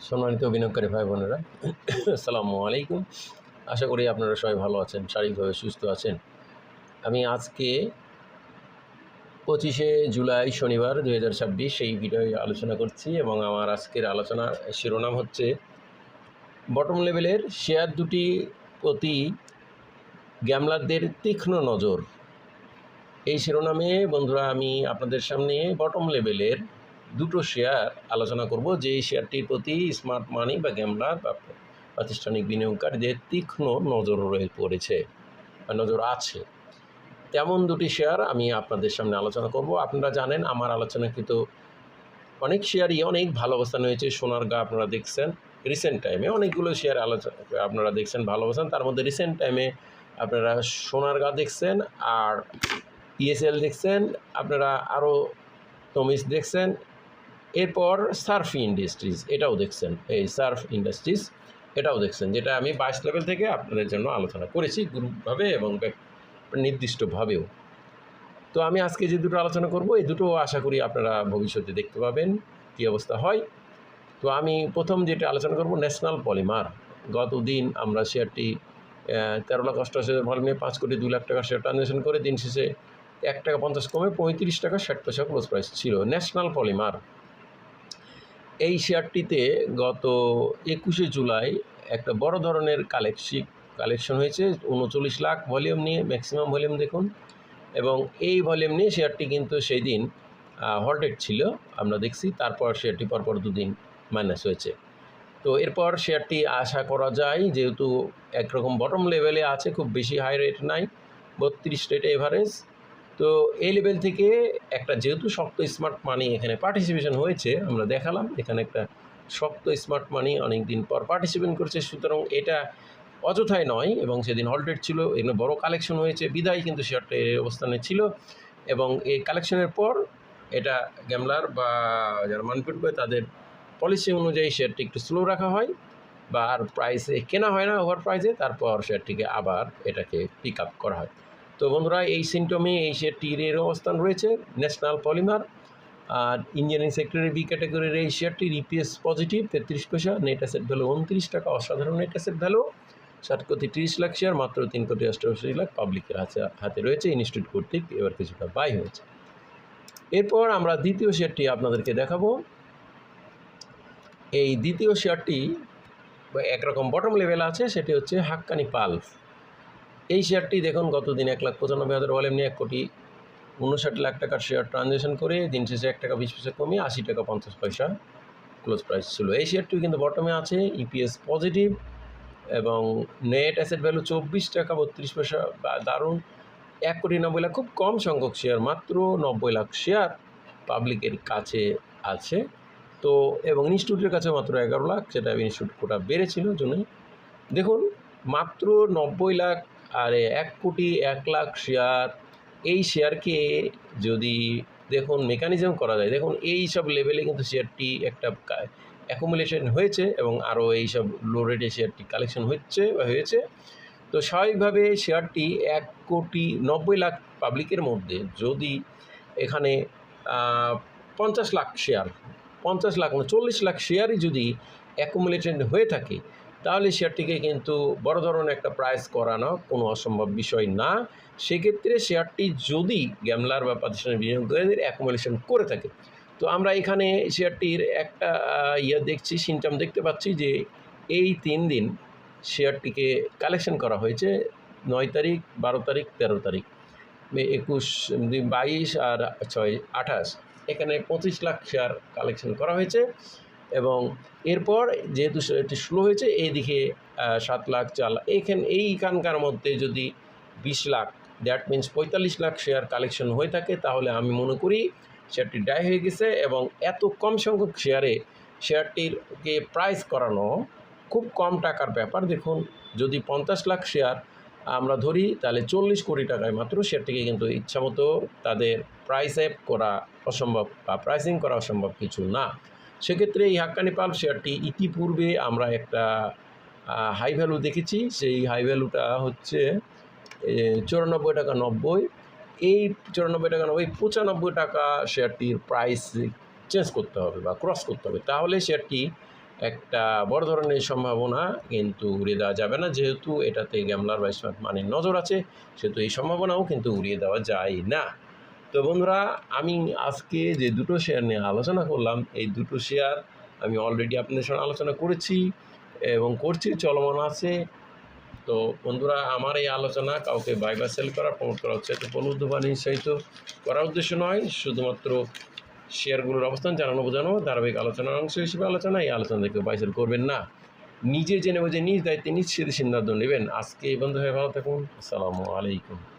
সম্মানিত বিনিয়োগকারী ভাই বোনেরা, আসসালামু আলাইকুম। আশা করি আপনারা সবাই ভালো আছেন, শারীরিকভাবে সুস্থ আছেন। আমি আজকে 25শে জুলাই শনিবার 2026 এই ভিডিওয় আলোচনা করছি এবং আমার আজকের আলোচনার শিরোনাম হচ্ছে বটম লেভেলের শেয়ার দুটি প্রতি গ্যামলারদের তীক্ষ্ণ নজর। এই শিরোনামে বন্ধুরা আমি আপনাদের সামনে বটম লেভেলের দুটো শেয়ার আলোচনা করব, যে শেয়ারটির প্রতি স্মার্ট মানি বা গ্যামলার বা প্রাতিষ্ঠানিক বিনিয়োগকারীদের তীক্ষ্ণ নজর পড়েছে বা নজর আছে। তেমন দুটি শেয়ার আমি আপনাদের সামনে আলোচনা করব। আপনারা জানেন আমার আলোচনা কিন্তু অনেক শেয়ারই অনেক ভালো অবস্থানে হয়েছে। সোনারগাঁ আপনারা দেখছেন রিসেন্ট টাইমে অনেকগুলো শেয়ার আলোচনা আপনারা দেখছেন ভালো অবস্থান। তার মধ্যে রিসেন্ট টাইমে আপনারা সোনারগাঁ দেখছেন, আর ইএসএল দেখছেন, আপনারা আরও তমিজ দেখছেন, এরপর সার্ফ ইন্ডাস্ট্রিজ এটাও দেখছেন, এই সার্ফ ইন্ডাস্ট্রিজ এটাও দেখছেন, যেটা আমি 22 লেভেল থেকে আপনাদের জন্য আলোচনা করেছি গ্রুপভাবে এবং নির্দিষ্টভাবেও। তো আমি আজকে যে দুটো আলোচনা করব এই দুটো আশা করি আপনারা ভবিষ্যতে দেখতে পাবেন কী অবস্থা হয়। তো আমি প্রথম যেটা আলোচনা করব ন্যাশনাল পলিমার। গত দিন আমরা শেয়ারটি 13,88,000 ভলিউমে 5 কোটি 2 লাখ টাকা শেয়ার ট্রানজ্যাকশন করে দিন শেষে 1 টাকা 50 কমে 35 টাকা 60 পয়সা ক্লোজ প্রাইস ছিল। ন্যাশনাল পলিমার এই শেয়ারটিতে গত 21শে জুলাই একটা বড় ধরনের কালেকশন হয়েছে 39 লাখ ভলিউম নিয়ে, ম্যাক্সিমাম ভলিউম দেখুন, এবং এই ভলিউম নিয়ে শেয়ারটি কিন্তু সেই দিন হল্টেড ছিল আমরা দেখছি। তারপর শেয়ারটি পরপর দুদিন মাইনাস হয়েছে। তো এরপর শেয়ারটি আশা করা যায় যেহেতু একরকম বটম লেভেলে আছে, খুব বেশি হাই রেট নাই, 32 রেট এভারেজ। তো এই লেভেল থেকে একটা যেহেতু শক্ত স্মার্ট মানি এখানে পার্টিসিপেশন হয়েছে, আমরা দেখালাম এখানে একটা শক্ত স্মার্ট মানি অনেক দিন পর পার্টিসিপেট করছে, সুতরাং এটা অযথায় নয় এবং সেদিন হল্টেড ছিল, এখানে বড় কালেকশন হয়েছে বিদায় কিন্তু শেয়ারটা এই অবস্থানে ছিল। এবং এই কালেকশনের পর এটা গ্যামলার বা যারা মার্কেট করে তাদের পলিসি অনুযায়ী শেয়ারটি একটু স্লো রাখা হয় বা আর প্রাইসে কেনা হয় না ওভার প্রাইসে, তারপর শেয়ারটিকে আবার এটাকে পিক আপ করা হয়। তো বন্ধুরা এই সিমটমে এই শেয়ারটির এর অবস্থান রয়েছে ন্যাশনাল পলিমার। আর ইঞ্জিনিয়ারিং সেক্টরের বি ক্যাটাগরির এই শেয়ারটির ইপিএস পজিটিভ 33 পয়সা, নেট অ্যাসেট ভ্যালু 29 টাকা, অসাধারণ নেট অ্যাসেট ভ্যালু, 7 কোটি 30 লাখ শেয়ার, মাত্র 3 কোটি 88 লাখ পাবলিকের হাতে রয়েছে, ইনস্টিটিউট কর্তৃক এবার কিছুটা বাই হয়েছে। এরপর আমরা দ্বিতীয় শেয়ারটি আপনাদেরকে দেখাবো। এই দ্বিতীয় শেয়ারটি একরকম বটম লেভেল আছে, সেটি হচ্ছে হাক্কানি পাল্প। এই শেয়ারটি দেখুন গত দিন 1,95,000 ভলিউম নিয়ে 1 কোটি 59 লাখ টাকার শেয়ার ট্রানজ্যাকশন করে দিন শেষে 1 টাকা 20 পয়সা কমিয়ে 80 টাকা 50 পয়সা ক্লোজ প্রাইস ছিল। এই শেয়ারটিও কিন্তু বটমে আছে, ইপিএস পজিটিভ এবং নেট অ্যাসেট ভ্যালু 24 টাকা 32 পয়সা, দারুণ। 1 কোটি 90 লাখ, খুব কম সংখ্যক শেয়ার, মাত্র 90 লাখ শেয়ার পাবলিকের কাছে আছে। তো এবং ইনস্টিটিউটের কাছে মাত্র 11 লাখ, সেটা ইনস্টিটিউট কোটা বেড়েছিল জন্যই। দেখুন মাত্র 90 লাখ আর 1 কোটি 1 লাখ শেয়ার, এই শেয়ারকে যদি দেখুন মেকানিজম করা যায়, দেখুন এই সব লেভেলে কিন্তু শেয়ারটি একটা অ্যাকুমুলেশন হয়েছে এবং আরও এই সব লো রেটে শেয়ারটি কালেকশন হয়েছে। তো স্বাভাবিকভাবে শেয়ারটি 1 কোটি 90 লাখ পাবলিকের মধ্যে যদি এখানে 50 লাখ শেয়ার, 50 লাখ মানে 40 লাখ শেয়ারই যদি অ্যাকুমুলেটেড হয়ে থাকে, তাহলে শেয়ারটিকে কিন্তু বড় ধরনের একটা প্রাইস করানো কোনো অসম্ভব বিষয় না। সেক্ষেত্রে শেয়ারটি যদি গ্যামলার বা প্রাতিষ্ঠানিক বিনিয়োগকারীদের অ্যাকুমুলেশন করে থাকে, তো আমরা এখানে শেয়ারটির একটা দেখছি, সিমটম দেখতে পাচ্ছি যে এই 3 দিন শেয়ারটিকে কালেকশন করা হয়েছে 9 তারিখ, 12 তারিখ, 13 তারিখ, 21, 22 আর 6, 28, এখানে 25 লাখ শেয়ার কালেকশন করা হয়েছে। এবং এরপর যেহেতু এটি স্লো হয়েছে এইদিকে 7 লাখ 4 লাখ, এইখানকার মধ্যে যদি 20 lakh, that means 45 lakh share collection হয়ে থাকে, তাহলে আমি মনে করি শেয়ারটি ডাই হয়ে গেছে। এবং এত কম সংখ্যক শেয়ারটিরকে প্রাইস করানো খুব কম টাকার ব্যাপার। দেখুন যদি 50 লাখ শেয়ার আমরা ধরি, তাহলে 40 কোটি টাকায় মাত্র শেয়ারটিকে কিন্তু ইচ্ছামতো তাদের প্রাইস অ্যাপ করা অসম্ভব বা প্রাইসিং করা অসম্ভব কিছু না। সেক্ষেত্রে এই হাক্কানি পাল্প শেয়ারটি ইতিপূর্বে আমরা একটা হাই ভ্যালু দেখেছি, সেই হাই ভ্যালুটা হচ্ছে 94 টাকা 90, এই 94 টাকা 90, 95 টাকা শেয়ারটির প্রাইস চেঞ্জ করতে হবে বা ক্রস করতে হবে, তাহলে শেয়ারটি একটা বড় ধরনের সম্ভাবনা কিন্তু উড়িয়ে দেওয়া যাবে না, যেহেতু এটাতে গ্যামলার বা স্মার্ট মানির নজর আছে, সেহেতু এই সম্ভাবনাও কিন্তু উড়িয়ে দেওয়া যায় না। তো বন্ধুরা, আমি আজকে যে দুটো শেয়ার নিয়ে আলোচনা করলাম, এই দুটো শেয়ার আমি অলরেডি আপনাদের সঙ্গে আলোচনা করেছি এবং করছি, চলমান আছে। তো বন্ধুরা, আমার এই আলোচনা কাউকে বাই বা সেল করা, প্রমোট করা উৎসাহিত প্রলুব্ধ বা নিঃসারিত করার উদ্দেশ্য নয়, শুধুমাত্র শেয়ারগুলোর অবস্থান জানানো বোঝানো, ধারাবাহিক আলোচনার অংশ হিসেবে আলোচনা। এই আলোচনা থেকে বাই সেল করবেন না, নিজে জেনে বুঝে নিজ দায়িত্বে নিজ সিদ্ধান্ত নেবেন। আজকে এই বন্ধু হয়ে ভালো থাকুন। আসসালামু আলাইকুম।